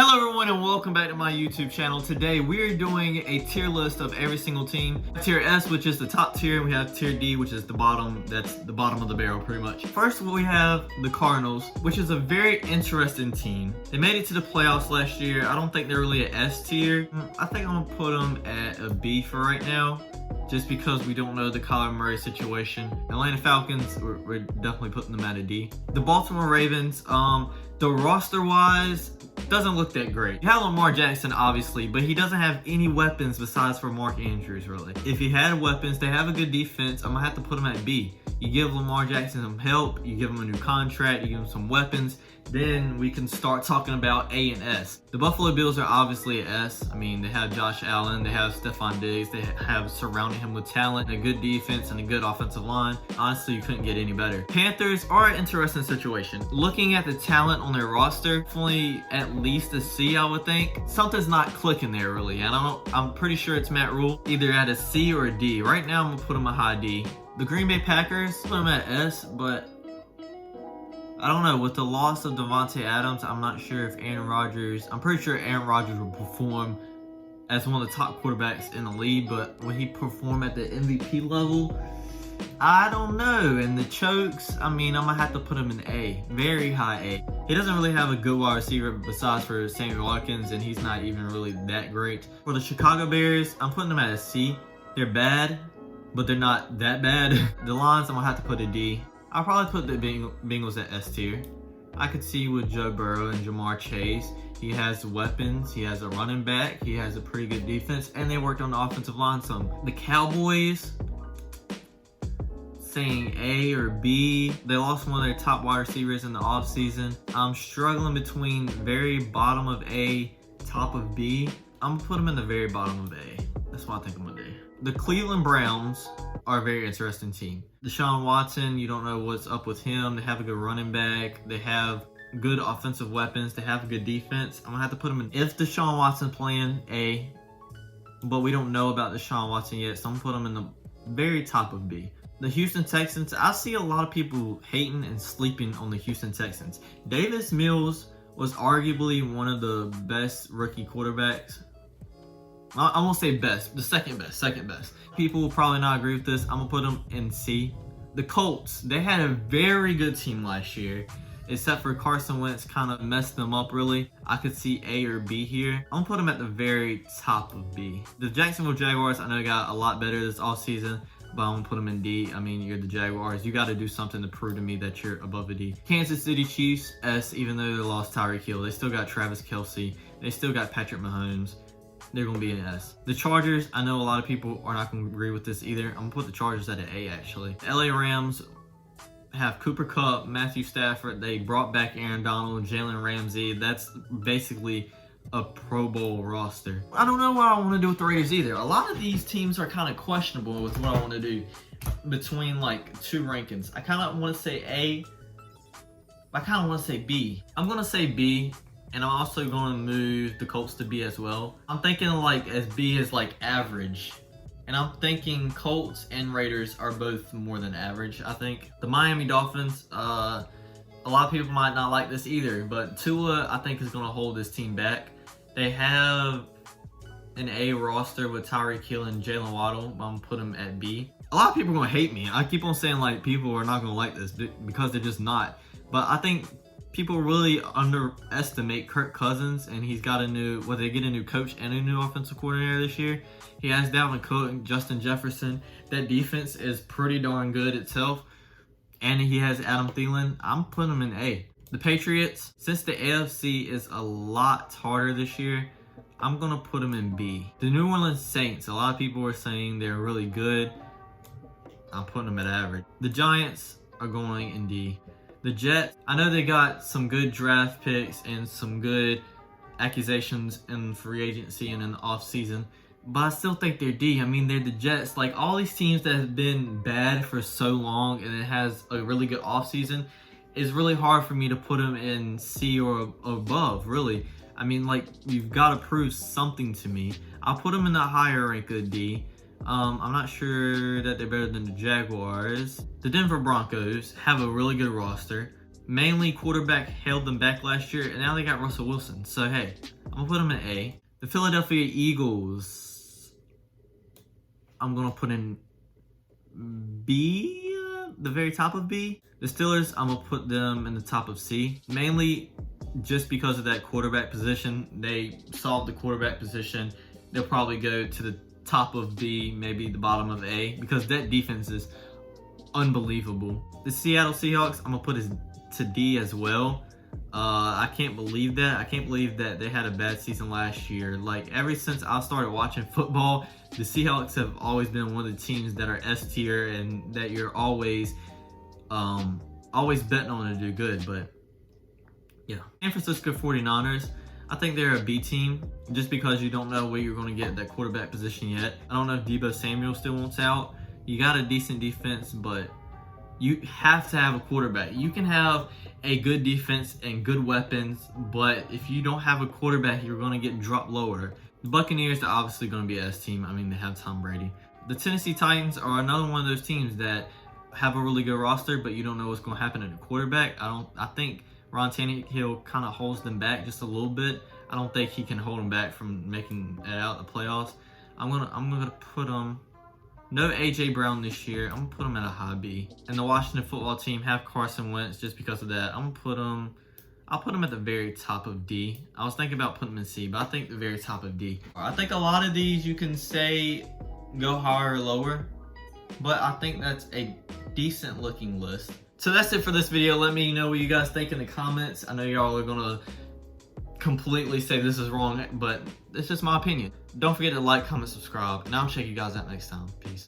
Hello everyone and welcome back to my YouTube channel. Today we are doing a tier list of every single team. Tier S, which is the top tier, and we have tier D, which is the bottom. That's the bottom of the barrel pretty much. First we have the Cardinals, which is a very interesting team. They made it to the playoffs last year. I don't think they're really an S tier. I think I'm gonna put them at a B for right now, just because we don't know the Kyler Murray situation. Atlanta Falcons, we're definitely putting them at a D. The Baltimore Ravens, the roster-wise, doesn't look that great. You have Lamar Jackson, obviously, but he doesn't have any weapons besides for Mark Andrews, really. If he had weapons, they have a good defense. I'm gonna have to put him at B. You give Lamar Jackson some help, you give him a new contract, you give him some weapons, then we can start talking about A and S. The Buffalo Bills are obviously an S. I mean, they have Josh Allen, they have Stephon Diggs, they have surrounded him with talent, a good defense, and a good offensive line. Honestly, you couldn't get any better. Panthers are an interesting situation. Looking at the talent on their roster, definitely at least a C, I would think. Something's not clicking there, really. I'm pretty sure it's Matt Rule, either at a C or a D. Right now, I'm gonna put him a high D. The Green Bay Packers, put them at S, but I don't know. With the loss of Devontae Adams, I'm not sure if I'm pretty sure Aaron Rodgers will perform as one of the top quarterbacks in the league, but will he perform at the MVP level? I don't know. And the chokes, I mean, I'm going to have to put him in A. Very high A. He doesn't really have a good wide receiver besides for Sammy Watkins, and he's not even really that great. For the Chicago Bears, I'm putting them at a C. They're bad, but they're not that bad. The Lions, I'm going to have to put a D. I'll probably put the Bengals at S tier. I could see with Joe Burrow and Jamar Chase. He has weapons, he has a running back, he has a pretty good defense, and they worked on the offensive line some. The Cowboys, saying A or B. They lost one of their top wide receivers in the offseason. I'm struggling between very bottom of A, top of B. I'm gonna put them in the very bottom of A. That's what I think I'm gonna do. The Cleveland Browns are a very interesting team. Deshaun Watson, you don't know what's up with him. They have a good running back. They have good offensive weapons. They have a good defense. I'm gonna have to put them in. If Deshaun Watson playing, A, but we don't know about Deshaun Watson yet, so I'm gonna put them in the very top of B. The Houston Texans, I see a lot of people hating and sleeping on the Houston Texans. Davis Mills was arguably one of the best rookie quarterbacks. I won't say best, the second best. People will probably not agree with this. I'm gonna put them in C. The Colts, they had a very good team last year, except for Carson Wentz kind of messed them up really. I could see A or B here. I'm gonna put them at the very top of B. The Jacksonville Jaguars, I know got a lot better this offseason, but I'm gonna put them in D. I mean, you're the Jaguars. You gotta do something to prove to me that you're above a D. Kansas City Chiefs, S, even though they lost Tyreek Hill. They still got Travis Kelce. They still got Patrick Mahomes. They're going to be an S. The Chargers, I know a lot of people are not going to agree with this either. I'm going to put the Chargers at an A, actually. The LA Rams have Cooper Kupp, Matthew Stafford. They brought back Aaron Donald, Jalen Ramsey. That's basically a Pro Bowl roster. I don't know what I want to do with the Raiders either. A lot of these teams are kind of questionable with what I want to do between like two rankings. I kind of want to say A. I kind of want to say B. I'm going to say B. And I'm also going to move the Colts to B as well. I'm thinking like as B is like average. And I'm thinking Colts and Raiders are both more than average, I think. The Miami Dolphins, a lot of people might not like this either, but Tua, I think, is going to hold this team back. They have an A roster with Tyreek Hill and Jalen Waddle. I'm going to put them at B. A lot of people are going to hate me. I keep on saying like people are not going to like this because they're just not. But I think people really underestimate Kirk Cousins, and he's got they get a new coach and a new offensive coordinator this year. He has Dalvin Cook and Justin Jefferson. That defense is pretty darn good itself. And he has Adam Thielen. I'm putting him in A. The Patriots, since the AFC is a lot harder this year, I'm going to put them in B. The New Orleans Saints, a lot of people are saying they're really good. I'm putting them at average. The Giants are going in D. The Jets, I know they got some good draft picks and some good accusations in free agency and in the offseason, but I still think they're D. I mean, they're the Jets. Like, all these teams that have been bad for so long and it has a really good offseason, it's really hard for me to put them in C or above, really. I mean, like, you've got to prove something to me. I'll put them in the higher rank of D. I'm not sure that they're better than the Jaguars. The Denver Broncos have a really good roster. Mainly quarterback held them back last year, and now they got Russell Wilson. So hey, I'm gonna put them in A. The Philadelphia Eagles, I'm gonna put in B, the very top of B. The Steelers, I'm gonna put them in the top of C. Mainly just because of that quarterback position. They solved the quarterback position. They'll probably go to the top of B, maybe the bottom of A, because that defense is unbelievable. The Seattle Seahawks, I'm gonna put as to D as well. I can't believe that. I can't believe that they had a bad season last year. Like, ever since I started watching football, the Seahawks have always been one of the teams that are S tier and that you're always betting on to do good. But yeah, San Francisco 49ers, I think they're a B team just because you don't know where you're going to get at that quarterback position yet. I don't know if Deebo Samuel still wants out. You got a decent defense, but you have to have a quarterback. You can have a good defense and good weapons, but if you don't have a quarterback, you're going to get dropped lower. The Buccaneers are obviously going to be an S team. I mean, they have Tom Brady. The Tennessee Titans are another one of those teams that have a really good roster, but you don't know what's going to happen at the quarterback. I think Ron Tannehill kind of holds them back just a little bit. I don't think he can hold them back from making it out the playoffs. I'm gonna put them. No AJ Brown this year. I'm gonna put them at a high B. And the Washington football team have Carson Wentz just because of that. I'll put them at the very top of D. I was thinking about putting them in C, but I think the very top of D. I think a lot of these you can say go higher or lower, but I think that's a decent looking list. So that's it for this video. Let me know what you guys think in the comments. I know y'all are gonna completely say this is wrong, but it's just my opinion. Don't forget to like, comment, subscribe, and I'll check you guys out next time. Peace.